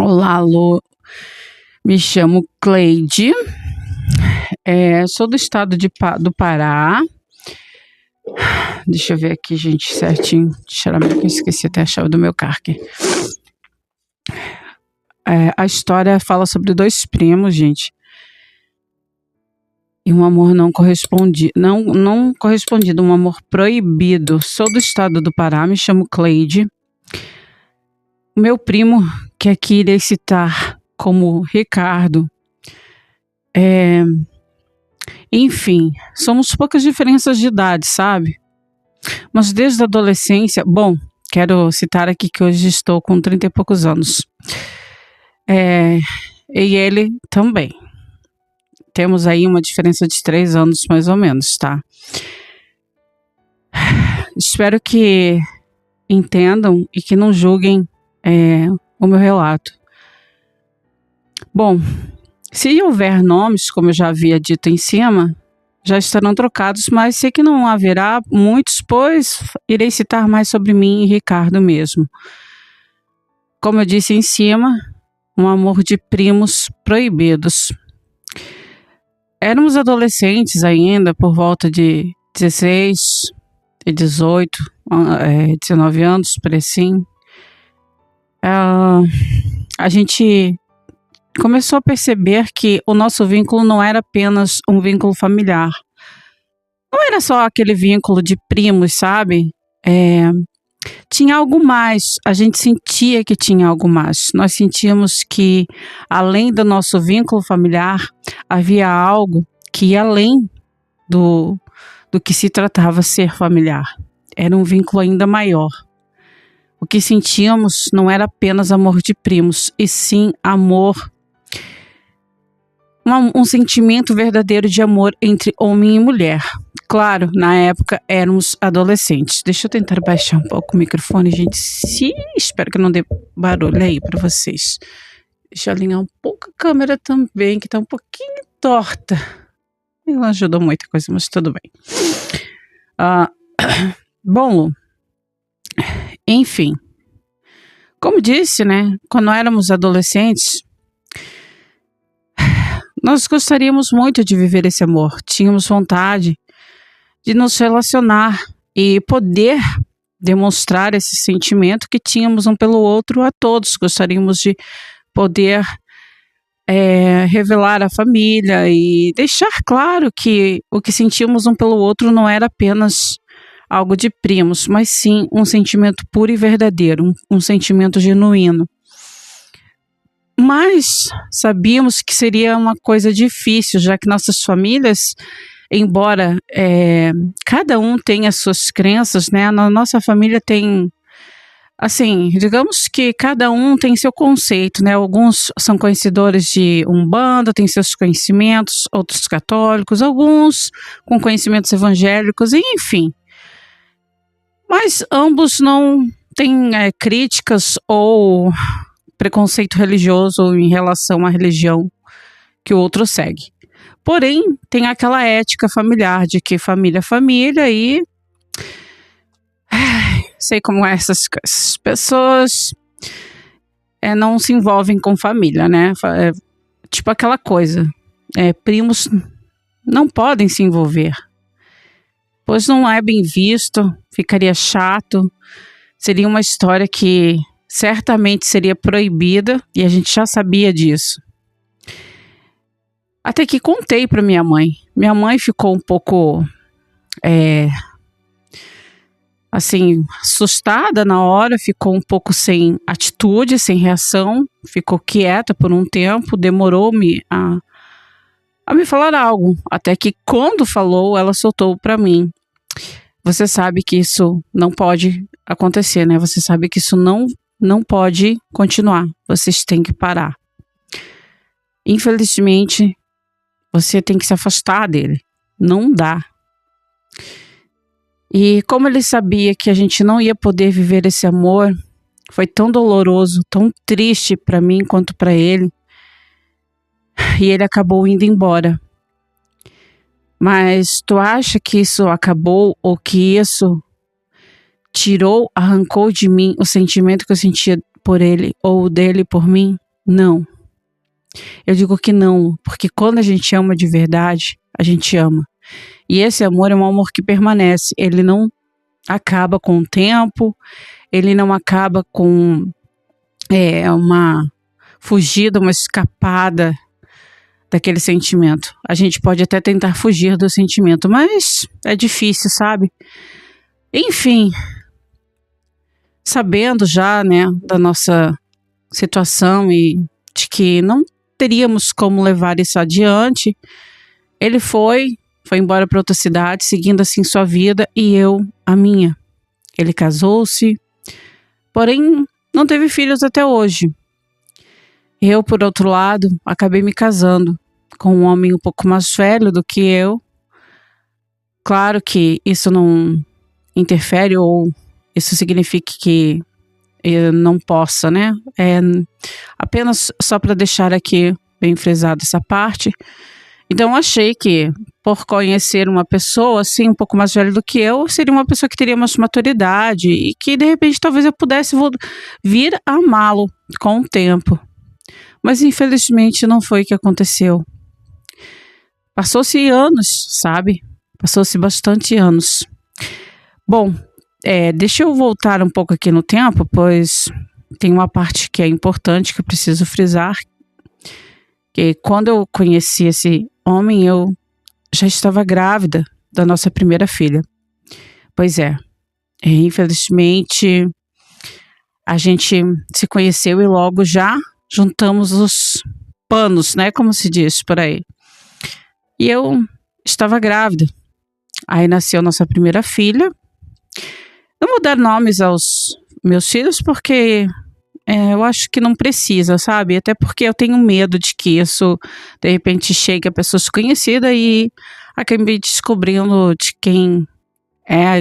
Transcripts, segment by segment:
Olá, Lu. Me chamo Cleide. Sou do estado do Pará. Deixa eu ver aqui, gente, certinho. Eu esqueci até a chave do meu carro aqui. A história fala sobre dois primos, gente. E um amor não correspondido. Não correspondido, um amor proibido. Sou do estado do Pará, me chamo Cleide. O meu primo, que aqui irei citar como Ricardo, enfim, somos poucas diferenças de idade, sabe? Mas desde a adolescência, quero citar aqui que hoje estou com 30 e poucos anos. E ele também. Temos aí uma diferença de 3 anos, mais ou menos, tá? Espero que entendam e que não julguem o meu relato. Bom, se houver nomes, como eu já havia dito em cima, já estarão trocados, mas sei que não haverá muitos, pois irei citar mais sobre mim e Ricardo mesmo. Como eu disse em cima, um amor de primos proibidos. Éramos adolescentes ainda, por volta de 16, 18, 19 anos, por assim. A gente começou a perceber que o nosso vínculo não era apenas um vínculo familiar. Não era só aquele vínculo de primos, sabe? Tinha algo mais. A gente sentia que tinha algo mais. Nós sentíamos que, além do nosso vínculo familiar, havia algo que ia além do que se tratava ser familiar. Era um vínculo ainda maior. O que sentíamos não era apenas amor de primos, e sim amor, um sentimento verdadeiro de amor entre homem e mulher. Claro, na época éramos adolescentes. Deixa eu tentar baixar um pouco o microfone, gente. Espero que não dê barulho aí para vocês. Deixa eu alinhar um pouco a câmera também, que está um pouquinho torta. Não ajudou muita coisa, mas tudo bem. Lu, enfim, como disse, né? Quando éramos adolescentes, nós gostaríamos muito de viver esse amor. Tínhamos vontade de nos relacionar e poder demonstrar esse sentimento que tínhamos um pelo outro a todos. Gostaríamos de poder revelar à família e deixar claro que o que sentíamos um pelo outro não era apenas algo de primos, mas sim um sentimento puro e verdadeiro, um sentimento genuíno. Mas sabíamos que seria uma coisa difícil, já que nossas famílias, embora cada um tenha suas crenças, né? Na nossa família tem, assim, digamos que cada um tem seu conceito, né? Alguns são conhecedores de Umbanda, têm seus conhecimentos, outros católicos, alguns com conhecimentos evangélicos, enfim. Mas ambos não têm críticas ou preconceito religioso em relação à religião que o outro segue. Porém, tem aquela ética familiar de que família é família e sei como é essas pessoas não se envolvem com família, né? Tipo aquela coisa, primos não podem se envolver, pois não é bem visto, ficaria chato, seria uma história que certamente seria proibida e a gente já sabia disso. Até que contei para minha mãe. Minha mãe ficou um pouco assim, assustada na hora, ficou um pouco sem atitude, sem reação, ficou quieta por um tempo, demorou-me a me falar algo, até que quando falou, ela soltou para mim: você sabe que isso não pode acontecer, né? Você sabe que isso não pode continuar, vocês têm que parar. Infelizmente, você tem que se afastar dele, não dá. E como ele sabia que a gente não ia poder viver esse amor, foi tão doloroso, tão triste para mim quanto para ele, e ele acabou indo embora. Mas tu acha que isso acabou ou que isso arrancou de mim o sentimento que eu sentia por ele ou dele por mim? Não. Eu digo que não, porque quando a gente ama de verdade, a gente ama. E esse amor é um amor que permanece. Ele não acaba com o tempo, ele não acaba com uma fugida, uma escapada daquele sentimento. A gente pode até tentar fugir do sentimento, mas é difícil, sabe? Enfim, sabendo já, né, da nossa situação e de que não teríamos como levar isso adiante, ele foi embora para outra cidade, seguindo assim sua vida e eu a minha. Ele casou-se, porém não teve filhos até hoje. Eu, por outro lado, acabei me casando com um homem um pouco mais velho do que eu. Claro que isso não interfere ou isso significa que eu não possa, né? É apenas só para deixar aqui bem frisado essa parte. Então, eu achei que, por conhecer uma pessoa, assim, um pouco mais velha do que eu, seria uma pessoa que teria mais maturidade e que, de repente, talvez eu pudesse vir a amá-lo com o tempo. Mas, infelizmente, não foi o que aconteceu. Passou-se anos, sabe? Passou-se bastante anos. Bom, deixa eu voltar um pouco aqui no tempo, pois tem uma parte que é importante que eu preciso frisar. Que quando eu conheci esse homem, eu já estava grávida da nossa primeira filha. Pois é, infelizmente a gente se conheceu e logo já juntamos os panos, né, como se diz por aí. E eu estava grávida. Aí nasceu nossa primeira filha. Não vou dar nomes aos meus filhos porque eu acho que não precisa, sabe? Até porque eu tenho medo de que isso, de repente, chegue a pessoas conhecidas e acabe descobrindo de quem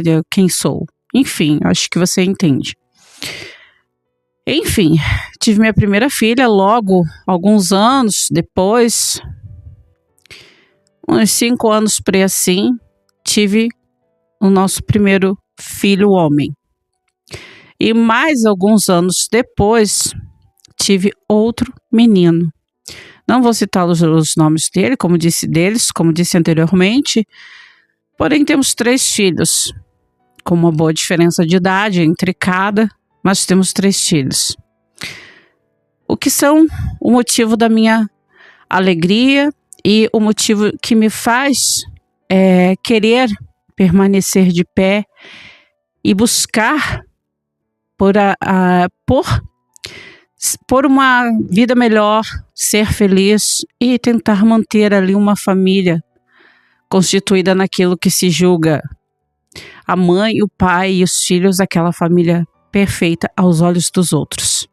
de quem sou. Enfim, acho que você entende. Enfim, tive minha primeira filha logo, alguns anos depois, uns 5 anos por aí assim, tive o nosso primeiro filho homem. E mais alguns anos depois, tive outro menino. Não vou citar os nomes dele, como disse anteriormente. Porém, temos 3 filhos, com uma boa diferença de idade entre cada, mas temos 3 filhos. O que são o motivo da minha alegria e o motivo que me faz querer permanecer de pé e buscar por uma vida melhor, ser feliz e tentar manter ali uma família constituída naquilo que se julga a mãe, o pai e os filhos, aquela família perfeita aos olhos dos outros.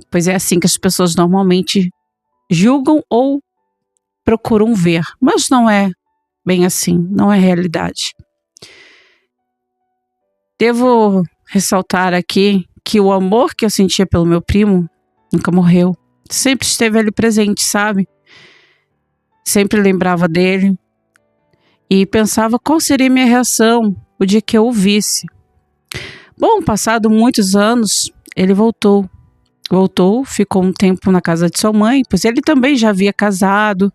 Pois é assim que as pessoas normalmente julgam ou procuram ver, mas não é bem assim, não é realidade. Devo ressaltar aqui que o amor que eu sentia pelo meu primo nunca morreu. Sempre esteve ali presente, sabe? Sempre lembrava dele e pensava qual seria a minha reação o dia que eu o visse. Bom, passado muitos anos, ele voltou, ficou um tempo na casa de sua mãe, pois ele também já havia casado,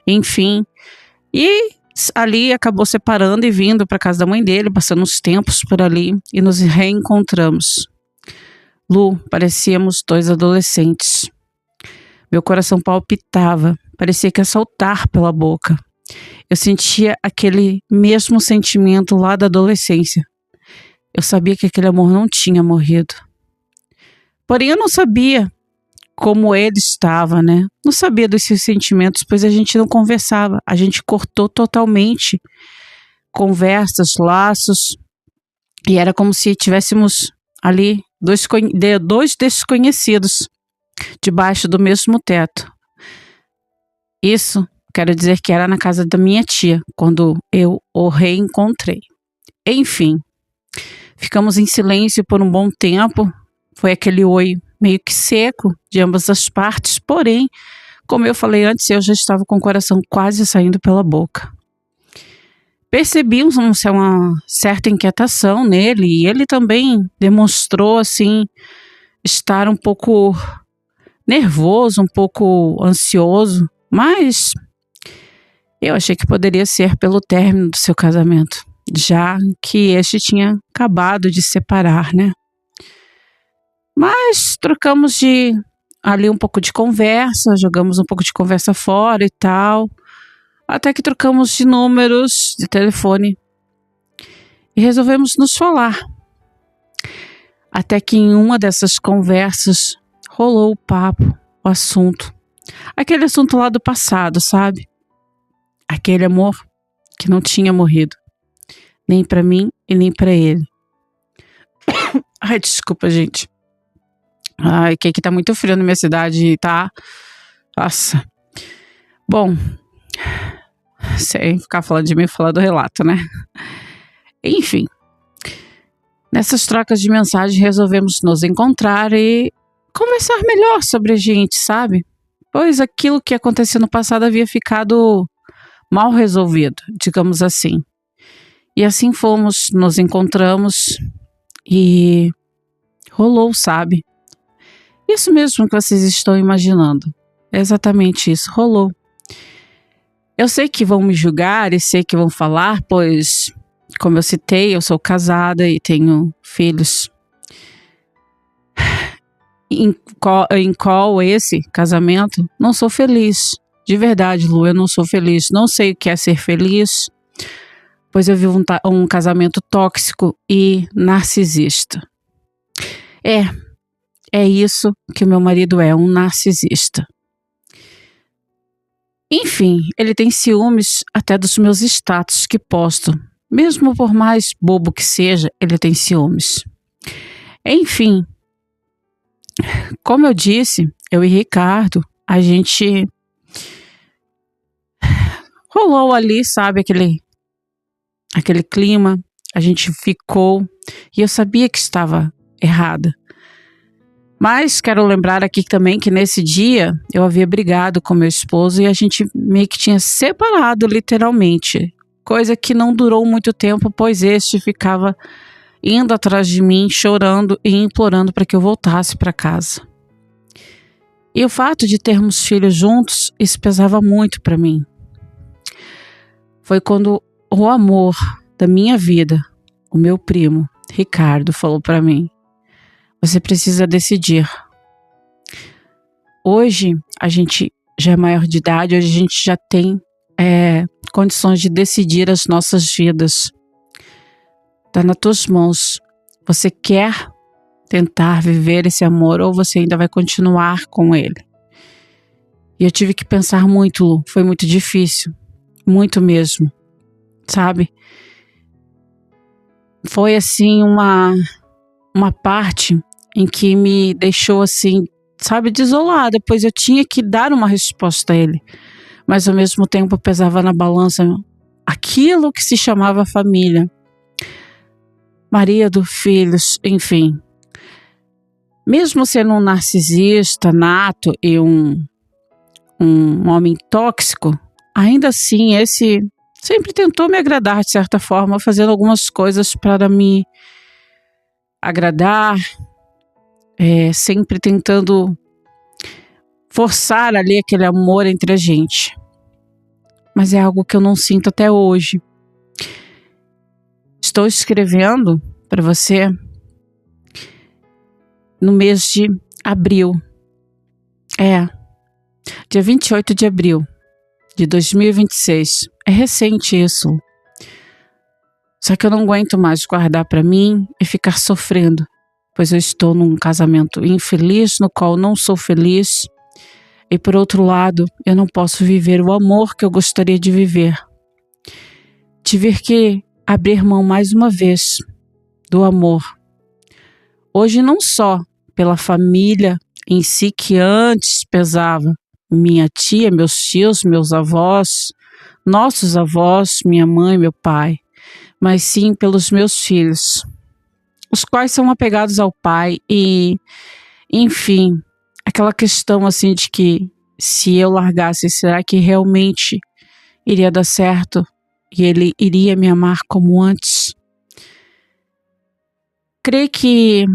enfim, e ali acabou separando e vindo para casa da mãe dele, passando uns tempos por ali e nos reencontramos. Lu, parecíamos 2 adolescentes. Meu coração palpitava, parecia que ia saltar pela boca. Eu sentia aquele mesmo sentimento lá da adolescência. Eu sabia que aquele amor não tinha morrido. Porém, eu não sabia como ele estava, né? Não sabia dos seus sentimentos, pois a gente não conversava. A gente cortou totalmente conversas, laços, e era como se tivéssemos ali dois desconhecidos debaixo do mesmo teto. Isso, quero dizer que era na casa da minha tia, quando eu o reencontrei. Enfim, ficamos em silêncio por um bom tempo. Foi aquele oi meio que seco de ambas as partes, porém, como eu falei antes, eu já estava com o coração quase saindo pela boca. Percebi uma certa inquietação nele e ele também demonstrou assim estar um pouco nervoso, um pouco ansioso, mas eu achei que poderia ser pelo término do seu casamento, já que este tinha acabado de separar, né? Mas trocamos ali um pouco de conversa, jogamos um pouco de conversa fora e tal, até que trocamos de números de telefone e resolvemos nos falar. Até que em uma dessas conversas rolou o papo, o assunto. Aquele assunto lá do passado, sabe? Aquele amor que não tinha morrido. Nem pra mim e nem pra ele. Ai, desculpa, gente. Ai, que aqui tá muito frio na minha cidade, tá? Nossa. Bom, sem ficar falando de mim, falar do relato, né? Enfim. Nessas trocas de mensagem resolvemos nos encontrar e conversar melhor sobre a gente, sabe? Pois aquilo que aconteceu no passado havia ficado mal resolvido, digamos assim. E assim fomos, nos encontramos e rolou, sabe? Isso mesmo que vocês estão imaginando. É exatamente isso, rolou. Eu sei que vão me julgar e sei que vão falar, pois, como eu citei, eu sou casada e tenho filhos. Em qual esse casamento, não sou feliz. De verdade, Lu, eu não sou feliz. Não sei o que é ser feliz, pois eu vivo um casamento tóxico e narcisista. É isso que o meu marido é, um narcisista. Enfim, ele tem ciúmes até dos meus status que posto. Mesmo por mais bobo que seja, ele tem ciúmes. Enfim, como eu disse, eu e Ricardo, a gente rolou ali, sabe, aquele clima, a gente ficou e eu sabia que estava errada. Mas quero lembrar aqui também que nesse dia eu havia brigado com meu esposo e a gente meio que tinha separado literalmente, coisa que não durou muito tempo, pois este ficava indo atrás de mim, chorando e implorando para que eu voltasse para casa. E o fato de termos filhos juntos, isso pesava muito para mim. Foi quando o amor da minha vida, o meu primo, Ricardo, falou para mim: você precisa decidir. Hoje, a gente já é maior de idade, hoje a gente já tem condições de decidir as nossas vidas. Está nas tuas mãos. Você quer tentar viver esse amor ou você ainda vai continuar com ele? E eu tive que pensar muito, Lu. Foi muito difícil. Muito mesmo. Sabe? Foi assim uma parte em que me deixou assim, sabe, desolada, pois eu tinha que dar uma resposta a ele. Mas ao mesmo tempo pesava na balança aquilo que se chamava família. Marido, filhos, enfim. Mesmo sendo um narcisista nato e um homem tóxico, ainda assim esse sempre tentou me agradar de certa forma, fazendo algumas coisas para me agradar, sempre tentando forçar ali aquele amor entre a gente. Mas é algo que eu não sinto até hoje. Estou escrevendo para você no mês de abril. Dia 28 de abril de 2026. É recente isso. Só que eu não aguento mais guardar para mim e ficar sofrendo, pois eu estou num casamento infeliz, no qual não sou feliz. E por outro lado, eu não posso viver o amor que eu gostaria de viver. Tive que abrir mão mais uma vez do amor. Hoje não só pela família em si que antes pesava, minha tia, meus tios, meus avós, nossos avós, minha mãe, meu pai, mas sim pelos meus filhos, os quais são apegados ao pai e, enfim, aquela questão assim de que se eu largasse, será que realmente iria dar certo e ele iria me amar como antes? Creio que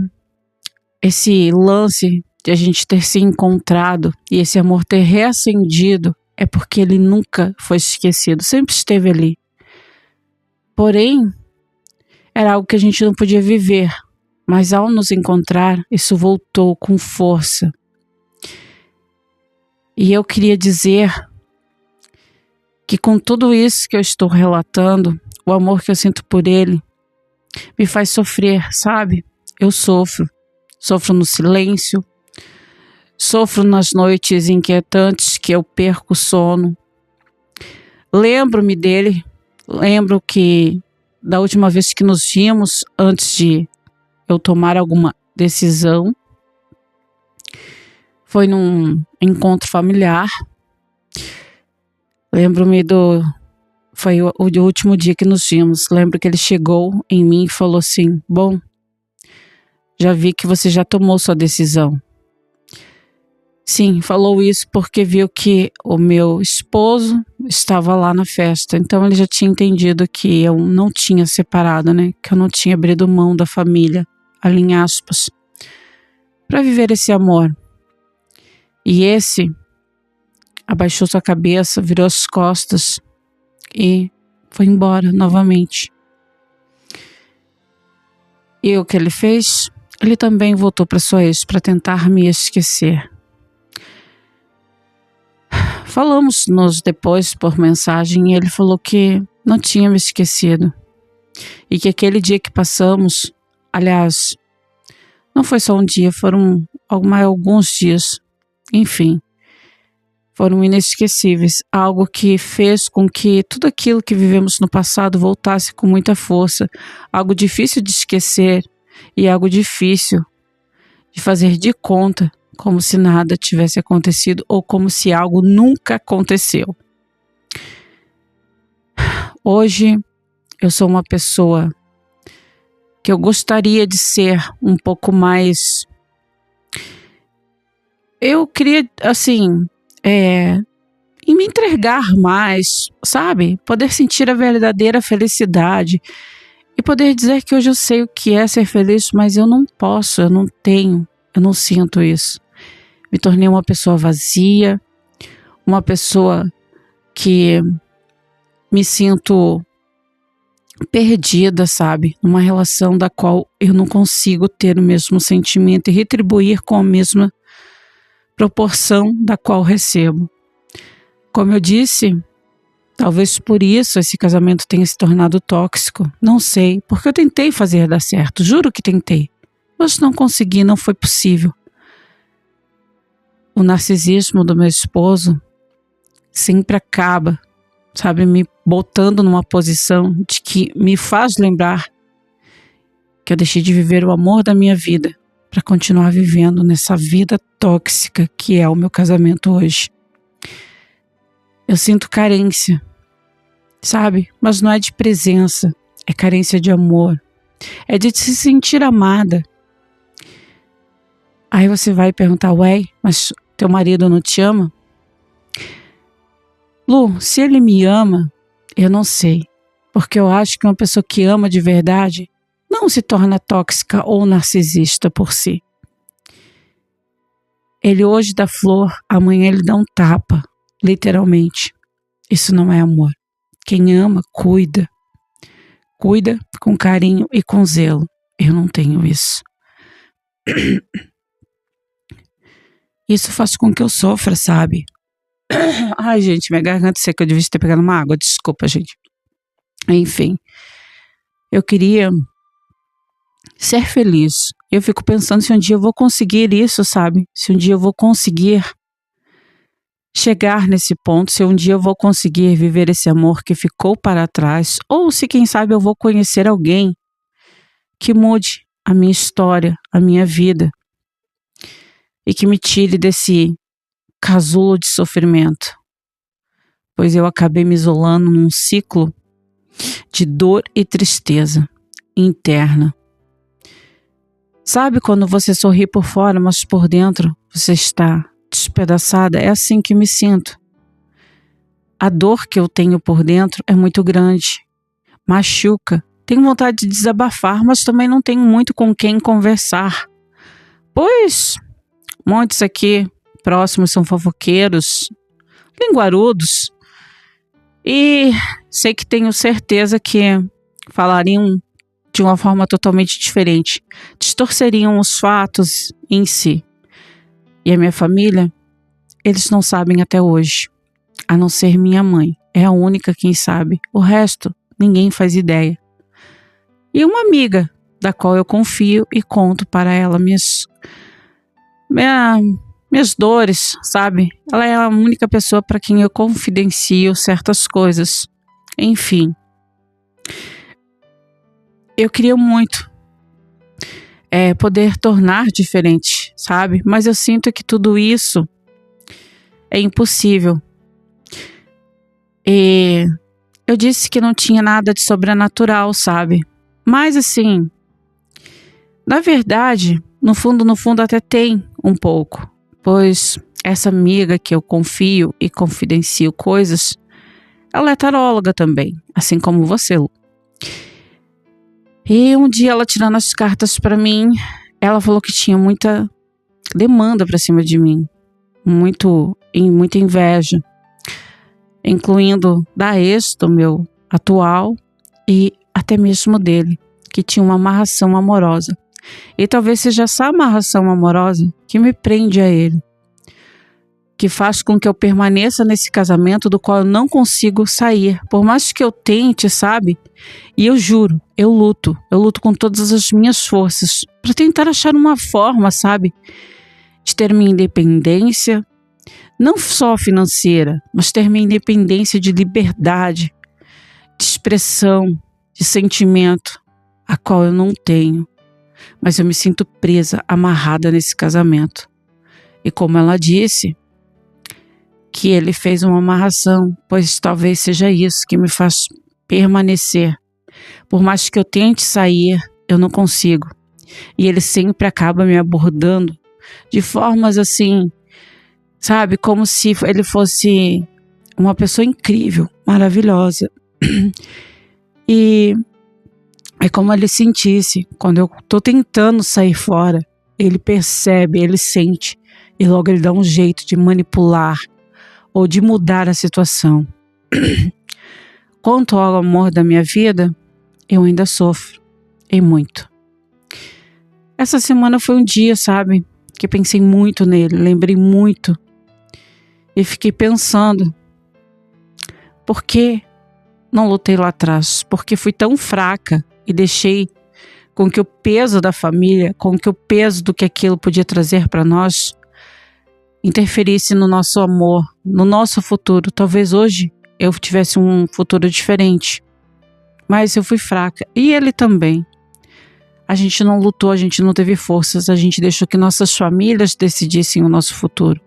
esse lance de a gente ter se encontrado e esse amor ter reacendido é porque ele nunca foi esquecido, sempre esteve ali. Porém, era algo que a gente não podia viver, mas ao nos encontrar, isso voltou com força. E eu queria dizer que com tudo isso que eu estou relatando, o amor que eu sinto por ele me faz sofrer, sabe? Eu sofro no silêncio, sofro nas noites inquietantes que eu perco o sono. Lembro-me dele, lembro que da última vez que nos vimos, antes de eu tomar alguma decisão, foi num encontro familiar. Lembro-me foi o último dia que nos vimos. Lembro que ele chegou em mim e falou assim: bom, já vi que você já tomou sua decisão. Sim, falou isso porque viu que o meu esposo estava lá na festa. Então ele já tinha entendido que eu não tinha separado, né? Que eu não tinha abrido mão da família, ali em aspas, para viver esse amor. E esse abaixou sua cabeça, virou as costas e foi embora novamente. E o que ele fez? Ele também voltou para sua ex para tentar me esquecer. Falamos-nos depois por mensagem e ele falou que não tinha me esquecido. E que aquele dia que passamos, aliás, não foi só um dia, foram alguns dias. Enfim, foram inesquecíveis. Algo que fez com que tudo aquilo que vivemos no passado voltasse com muita força. Algo difícil de esquecer e algo difícil de fazer de conta, como se nada tivesse acontecido ou como se algo nunca aconteceu. Hoje eu sou uma pessoa que eu gostaria de ser um pouco mais... Eu queria, assim, e me entregar mais, sabe? Poder sentir a verdadeira felicidade e poder dizer que hoje eu sei o que é ser feliz, mas eu não posso, eu não tenho, eu não sinto isso. Me tornei uma pessoa vazia, uma pessoa que me sinto perdida, sabe? Numa relação da qual eu não consigo ter o mesmo sentimento e retribuir com a mesma proporção da qual recebo. Como eu disse, talvez por isso esse casamento tenha se tornado tóxico. Não sei, porque eu tentei fazer dar certo, juro que tentei. Mas não consegui, não foi possível. O narcisismo do meu esposo sempre acaba, sabe, me botando numa posição de que me faz lembrar que eu deixei de viver o amor da minha vida para continuar vivendo nessa vida tóxica que é o meu casamento hoje. Eu sinto carência, sabe? Mas não é de presença, é carência de amor, é de se sentir amada. Aí você vai perguntar: ué, mas teu marido não te ama? Lu, se ele me ama, eu não sei, porque eu acho que uma pessoa que ama de verdade não se torna tóxica ou narcisista por si. Ele hoje dá flor, amanhã ele dá um tapa, literalmente. Isso não é amor. Quem ama, cuida. Cuida com carinho e com zelo. Eu não tenho isso. Isso faz com que eu sofra, sabe? Ai, gente, minha garganta seca, eu devia ter pegado uma água, desculpa, gente. Enfim, eu queria ser feliz. Eu fico pensando se um dia eu vou conseguir isso, sabe? Se um dia eu vou conseguir chegar nesse ponto, se um dia eu vou conseguir viver esse amor que ficou para trás, ou se, quem sabe, eu vou conhecer alguém que mude a minha história, a minha vida, e que me tire desse casulo de sofrimento, pois eu acabei me isolando num ciclo de dor e tristeza interna. Sabe quando você sorri por fora, mas por dentro você está despedaçada? É assim que me sinto. A dor que eu tenho por dentro é muito grande, machuca. Tenho vontade de desabafar, mas também não tenho muito com quem conversar, Pois muitos aqui próximos são fofoqueiros, linguarudos, e sei que tenho certeza que falariam de uma forma totalmente diferente, distorceriam os fatos em si. E a minha família, eles não sabem até hoje, a não ser minha mãe. É a única quem sabe. O resto, ninguém faz ideia. E uma amiga, da qual eu confio e conto para ela minhas dores, sabe? Ela é a única pessoa para quem eu confidencio certas coisas. Enfim, eu queria muito poder tornar diferente, sabe? Mas eu sinto que tudo isso é impossível. E eu disse que não tinha nada de sobrenatural, sabe? Mas assim, na verdade, no fundo até tem um pouco. Pois essa amiga que eu confio e confidencio coisas, ela é taróloga também, assim como você, Lu. E um dia ela tirando as cartas pra mim, ela falou que tinha muita demanda pra cima de mim, muita inveja, incluindo da ex do meu atual e até mesmo dele, que tinha uma amarração amorosa. E talvez seja essa amarração amorosa que me prende a ele, que faz com que eu permaneça nesse casamento do qual eu não consigo sair, por mais que eu tente, sabe? E eu juro, eu luto com todas as minhas forças para tentar achar uma forma, sabe? De ter minha independência, não só financeira, mas ter minha independência de liberdade, de expressão, de sentimento, a qual eu não tenho. Mas eu me sinto presa, amarrada nesse casamento. E como ela disse, que ele fez uma amarração, pois talvez seja isso que me faz permanecer. Por mais que eu tente sair, eu não consigo. E ele sempre acaba me abordando de formas assim, sabe? Como se ele fosse uma pessoa incrível, maravilhosa. E é como ele sentisse, quando eu tô tentando sair fora, ele percebe, ele sente, e logo ele dá um jeito de manipular ou de mudar a situação. Quanto ao amor da minha vida, eu ainda sofro, e muito. Essa semana foi um dia, sabe, que pensei muito nele, lembrei muito, e fiquei pensando, por que não lutei lá atrás? Por que fui tão fraca e deixei com que o peso da família, com que o peso do que aquilo podia trazer para nós, interferisse no nosso amor, no nosso futuro? Talvez hoje eu tivesse um futuro diferente, mas eu fui fraca, e ele também. A gente não lutou, a gente não teve forças, a gente deixou que nossas famílias decidissem o nosso futuro.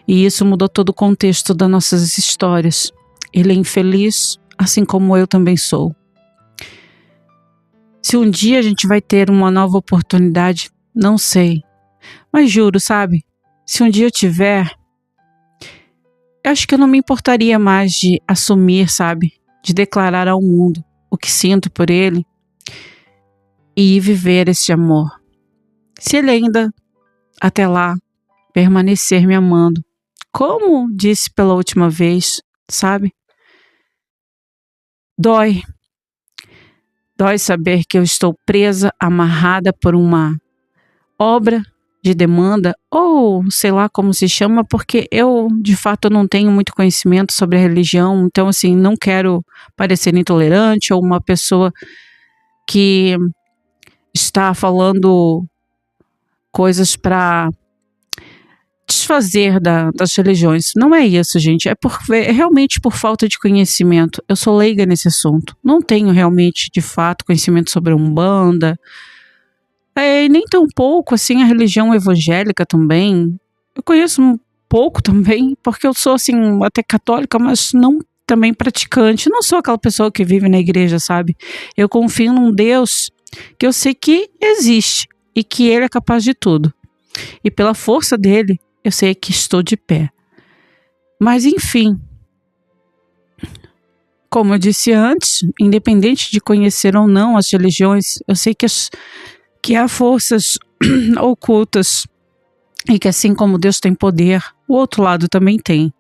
E isso mudou todo o contexto das nossas histórias. Ele é infeliz, assim como eu também sou. Se um dia a gente vai ter uma nova oportunidade, não sei. Mas juro, sabe? Se um dia eu tiver, eu acho que eu não me importaria mais de assumir, sabe? De declarar ao mundo o que sinto por ele e viver esse amor. Se ele ainda, até lá, permanecer me amando, como disse pela última vez, sabe? Dói. Dói saber que eu estou presa, amarrada por uma obra de demanda, ou sei lá como se chama, porque eu, de fato, não tenho muito conhecimento sobre a religião, então, assim, não quero parecer intolerante ou uma pessoa que está falando coisas para desfazer das religiões. Não é isso, gente. É realmente por falta de conhecimento. Eu sou leiga nesse assunto. Não tenho realmente, de fato, conhecimento sobre a Umbanda. E nem tão pouco, assim, a religião evangélica também. Eu conheço um pouco também, porque eu sou, assim, até católica, mas não também praticante. Não sou aquela pessoa que vive na igreja, sabe? Eu confio num Deus que eu sei que existe e que Ele é capaz de tudo. E pela força dele, eu sei que estou de pé. Mas enfim, como eu disse antes, independente de conhecer ou não as religiões, eu sei que que há forças ocultas e que assim como Deus tem poder, o outro lado também tem,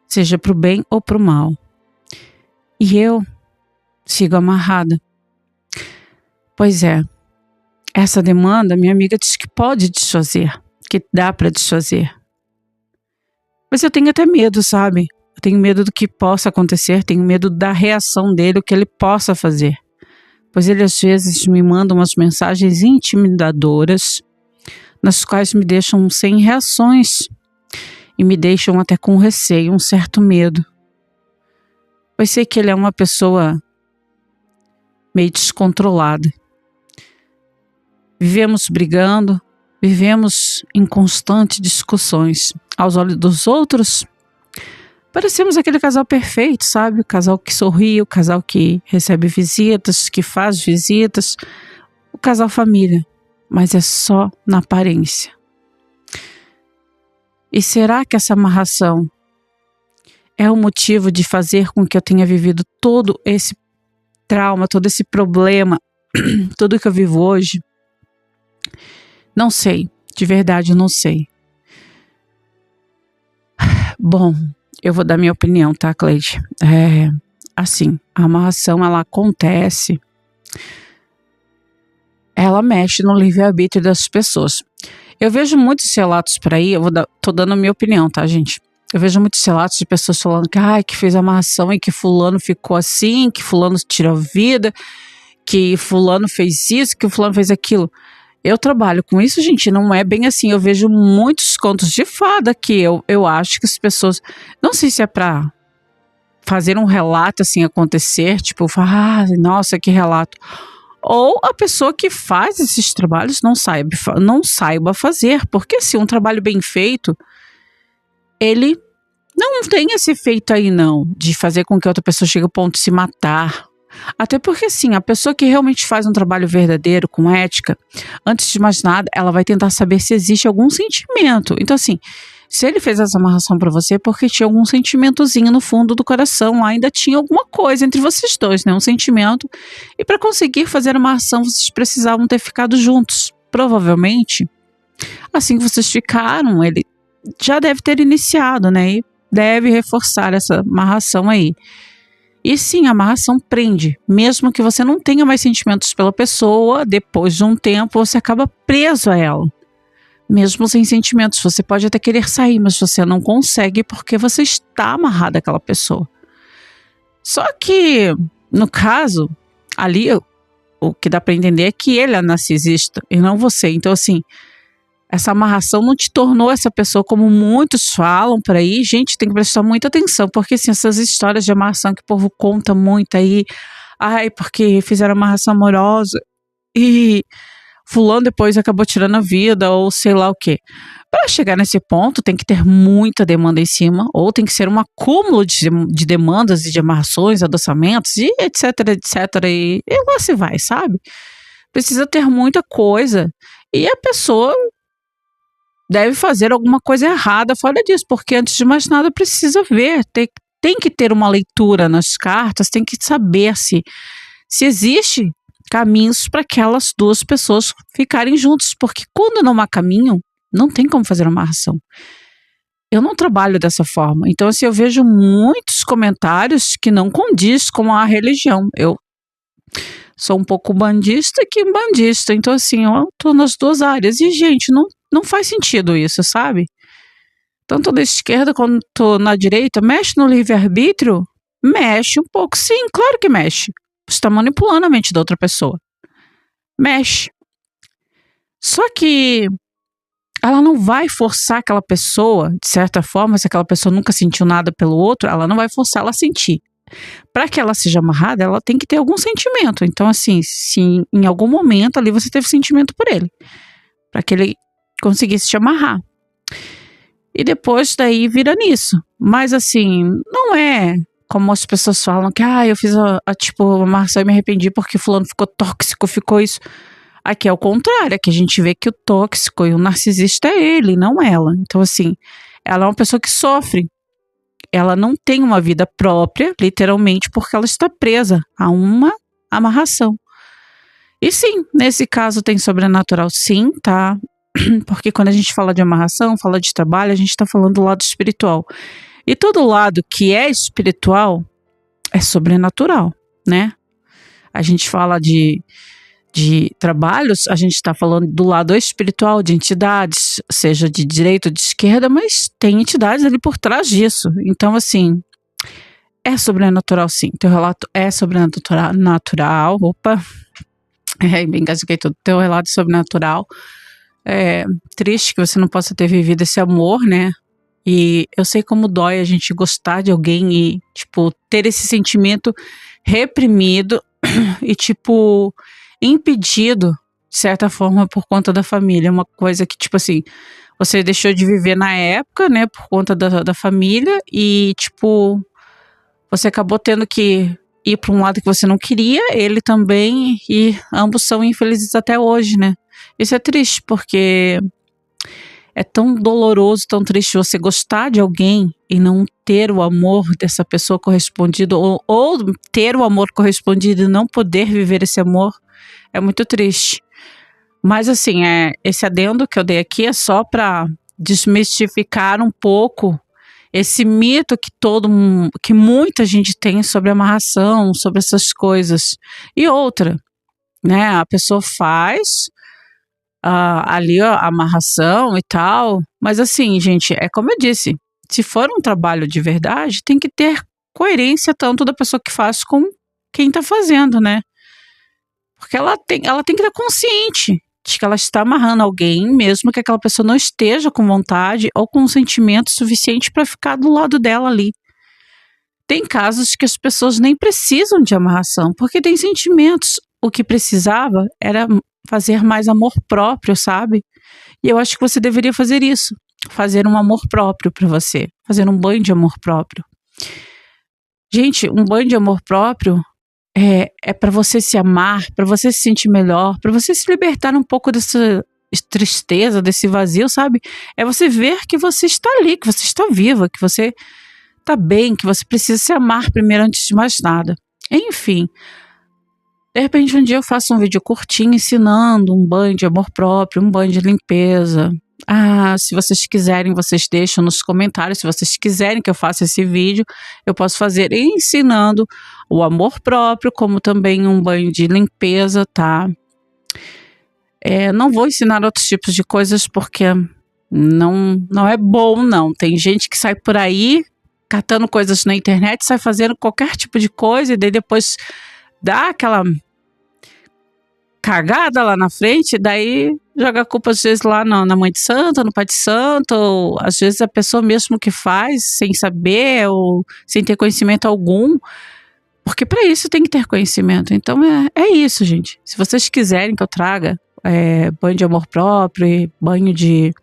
seja para o bem ou para o mal. E eu sigo amarrada. Pois é, essa demanda, minha amiga diz que pode desfazer, que dá para desfazer. Mas eu tenho até medo, sabe? Eu tenho medo do que possa acontecer, tenho medo da reação dele, o que ele possa fazer. Pois ele às vezes me manda umas mensagens intimidadoras, nas quais me deixam sem reações e me deixam até com receio, um certo medo. Pois sei que ele é uma pessoa meio descontrolada. Vivemos brigando, vivemos em constantes discussões. Aos olhos dos outros, parecemos aquele casal perfeito, sabe? O casal que sorri, o casal que recebe visitas, que faz visitas, o casal família. Mas é só na aparência. E será que essa amarração é o motivo de fazer com que eu tenha vivido todo esse trauma, todo esse problema, tudo que eu vivo hoje? Não sei, de verdade eu não sei. Bom, eu vou dar minha opinião, tá, Cleide? Assim, a amarração, ela acontece, ela mexe no livre-arbítrio das pessoas. Eu vejo muitos relatos por aí, tô dando a minha opinião, tá, gente? Eu vejo muitos relatos de pessoas falando que fez amarração e que fulano ficou assim, que fulano tirou vida, que fulano fez isso, que fulano fez aquilo. Eu trabalho com isso, gente, não é bem assim. Eu vejo muitos contos de fada que eu acho que as pessoas... Não sei se é pra fazer um relato assim acontecer, tipo, nossa, que relato. Ou a pessoa que faz esses trabalhos não saiba fazer. Porque se um trabalho bem feito, ele não tem esse efeito aí não, de fazer com que outra pessoa chegue ao ponto de se matar. Até porque assim, a pessoa que realmente faz um trabalho verdadeiro, com ética, antes de mais nada, ela vai tentar saber se existe algum sentimento. Então assim, se ele fez essa amarração pra você, é porque tinha algum sentimentozinho no fundo do coração, lá ainda tinha alguma coisa entre vocês dois, né? Um sentimento. E para conseguir fazer a amarração, vocês precisavam ter ficado juntos. Provavelmente, assim que vocês ficaram, ele já deve ter iniciado, né? E deve reforçar essa amarração aí. E sim, a amarração prende. Mesmo que você não tenha mais sentimentos pela pessoa, depois de um tempo você acaba preso a ela. Mesmo sem sentimentos, você pode até querer sair, mas você não consegue porque você está amarrado àquela pessoa. Só que, no caso, ali o que dá para entender é que ele é narcisista e não você. Então assim, essa amarração não te tornou essa pessoa como muitos falam por aí. Gente, tem que prestar muita atenção, porque assim, essas histórias de amarração que o povo conta muito aí, porque fizeram amarração amorosa e fulano depois acabou tirando a vida, ou sei lá o quê. Para chegar nesse ponto, tem que ter muita demanda em cima, ou tem que ser um acúmulo de demandas e de amarrações, adoçamentos, e etc, etc, e lá se vai, sabe? Precisa ter muita coisa, e a pessoa deve fazer alguma coisa errada fora disso, porque antes de mais nada precisa ver, tem que ter uma leitura nas cartas, tem que saber se existe caminhos para aquelas duas pessoas ficarem juntos, porque quando não há caminho, não tem como fazer uma amarração. Eu não trabalho dessa forma, então assim, eu vejo muitos comentários que não condiz com a religião. Eu sou um pouco bandista que bandista, então assim, eu tô nas duas áreas, e gente, não faz sentido isso, sabe? Tanto da esquerda quanto na direita, mexe no livre-arbítrio? Mexe um pouco, sim, claro que mexe. Você está manipulando a mente da outra pessoa. Mexe. Só que ela não vai forçar aquela pessoa, de certa forma, se aquela pessoa nunca sentiu nada pelo outro, ela não vai forçar ela a sentir. Para que ela seja amarrada, ela tem que ter algum sentimento. Então assim, se em algum momento ali você teve sentimento por ele, para que ele conseguisse te amarrar. E depois daí vira nisso. Mas assim, não é como as pessoas falam que eu fiz a amarração e me arrependi porque fulano ficou tóxico, ficou isso. Aqui é o contrário, aqui a gente vê que o tóxico e o narcisista é ele, não ela. Então assim, ela é uma pessoa que sofre. Ela não tem uma vida própria, literalmente, porque ela está presa a uma amarração. E sim, nesse caso tem sobrenatural sim, tá? Porque quando a gente fala de amarração, fala de trabalho, a gente está falando do lado espiritual. E todo lado que é espiritual é sobrenatural, né? A gente fala de trabalhos, a gente está falando do lado espiritual, de entidades, seja de direita ou de esquerda, mas tem entidades ali por trás disso. Então, assim, é sobrenatural sim. Teu relato é sobrenatural. Opa, me engasguei tudo. Teu relato é sobrenatural. É triste que você não possa ter vivido esse amor, né? E eu sei como dói a gente gostar de alguém e, tipo, ter esse sentimento reprimido e, tipo, impedido, de certa forma, por conta da família. Uma coisa que, tipo assim, você deixou de viver na época, né, por conta da família e, tipo, você acabou tendo que ir para um lado que você não queria, ele também, e ambos são infelizes até hoje, né? Isso é triste, porque é tão doloroso, tão triste você gostar de alguém e não ter o amor dessa pessoa correspondido, ou ter o amor correspondido e não poder viver esse amor, é muito triste. Mas assim, esse adendo que eu dei aqui é só para desmistificar um pouco esse mito que muita gente tem sobre amarração, sobre essas coisas. E outra, né, a pessoa faz ali a amarração e tal, mas assim, gente, é como eu disse, se for um trabalho de verdade, tem que ter coerência tanto da pessoa que faz com quem tá fazendo, né? Porque ela tem que estar consciente de que ela está amarrando alguém, mesmo que aquela pessoa não esteja com vontade ou com um sentimento suficiente para ficar do lado dela ali. Tem casos que as pessoas nem precisam de amarração, porque tem sentimentos. O que precisava era fazer mais amor próprio, sabe? E eu acho que você deveria fazer isso. Fazer um amor próprio para você. Fazer um banho de amor próprio. Gente, um banho de amor próprio é para você se amar, para você se sentir melhor, para você se libertar um pouco dessa tristeza, desse vazio, sabe? É você ver que você está ali, que você está viva, que você está bem, que você precisa se amar primeiro antes de mais nada. Enfim, de repente um dia eu faço um vídeo curtinho ensinando um banho de amor próprio, um banho de limpeza. Se vocês quiserem, vocês deixam nos comentários. Se vocês quiserem que eu faça esse vídeo, eu posso fazer ensinando o amor próprio, como também um banho de limpeza, tá? Não vou ensinar outros tipos de coisas porque não é bom, não. Tem gente que sai por aí catando coisas na internet, sai fazendo qualquer tipo de coisa e daí depois dá aquela cagada lá na frente, daí joga a culpa às vezes lá na mãe de santo, no pai de santo, ou às vezes a pessoa mesmo que faz sem saber ou sem ter conhecimento algum, porque para isso tem que ter conhecimento. Então é isso, gente. Se vocês quiserem que eu traga banho de amor próprio e banho de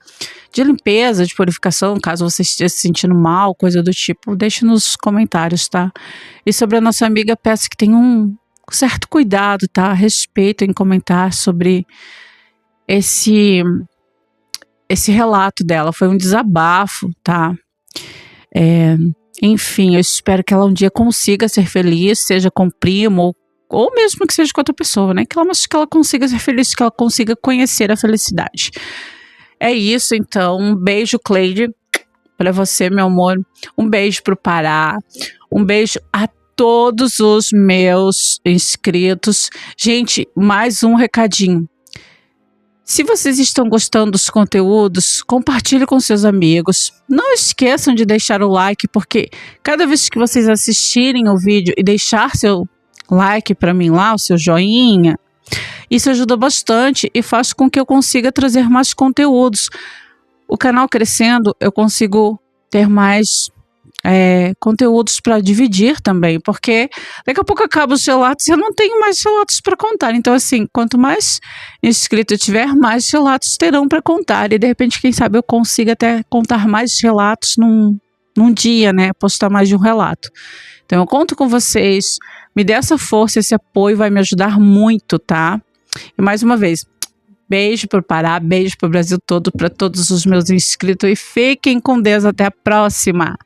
limpeza, de purificação, caso você esteja se sentindo mal, coisa do tipo, deixe nos comentários, tá? E sobre a nossa amiga, peço que tenham um certo cuidado, tá? Respeito em comentar sobre esse relato dela. Foi um desabafo, tá? Enfim, eu espero que ela um dia consiga ser feliz, seja com o primo ou mesmo que seja com outra pessoa, né? Que ela consiga ser feliz, que ela consiga conhecer a felicidade. É isso, então. Um beijo, Cleide, para você, meu amor. Um beijo pro Pará. Um beijo a todos os meus inscritos. Gente, mais um recadinho. Se vocês estão gostando dos conteúdos, compartilhe com seus amigos. Não esqueçam de deixar o like, porque cada vez que vocês assistirem o vídeo e deixar seu like para mim lá, o seu joinha, isso ajuda bastante e faz com que eu consiga trazer mais conteúdos. O canal crescendo, eu consigo ter mais conteúdos para dividir também, porque daqui a pouco acaba os relatos e eu não tenho mais relatos para contar. Então, assim, quanto mais inscrito eu tiver, mais relatos terão para contar. E de repente, quem sabe eu consiga até contar mais relatos num dia, né? Postar mais de um relato. Então, eu conto com vocês. Me dê essa força, esse apoio vai me ajudar muito, tá? E mais uma vez, beijo pro Pará, beijo pro Brasil todo, para todos os meus inscritos e fiquem com Deus. Até a próxima!